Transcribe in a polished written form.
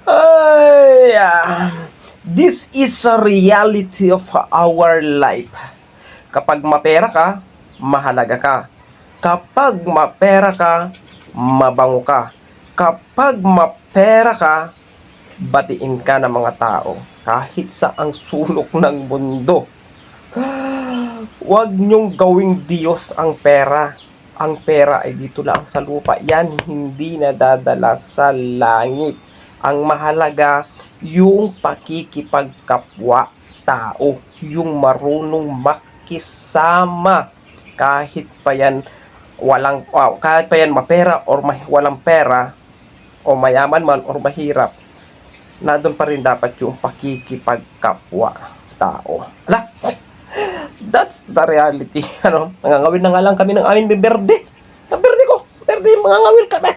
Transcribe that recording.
Ay, this is a reality of our life. Kapag mapera ka, mahalaga ka. Kapag mapera ka, mabango ka. Kapag mapera ka, batiin ka ng mga tao kahit sa ang sulok ng mundo. Huwag niyong gawing Diyos ang pera. Ang pera ay dito lang sa lupa. Yan hindi nadadala sa langit. Ang mahalaga, yung pakikipagkapwa tao, yung marunong makisama kahit pa yan kahit pa yan mapera or walang pera, o mayaman man or mahirap, nandun pa rin dapat yung pakikipagkapwa tao. Ala, that's the reality. Nangangawil na nga lang kami ng aming berde. Ang berde ko, berde, mangangawil kami.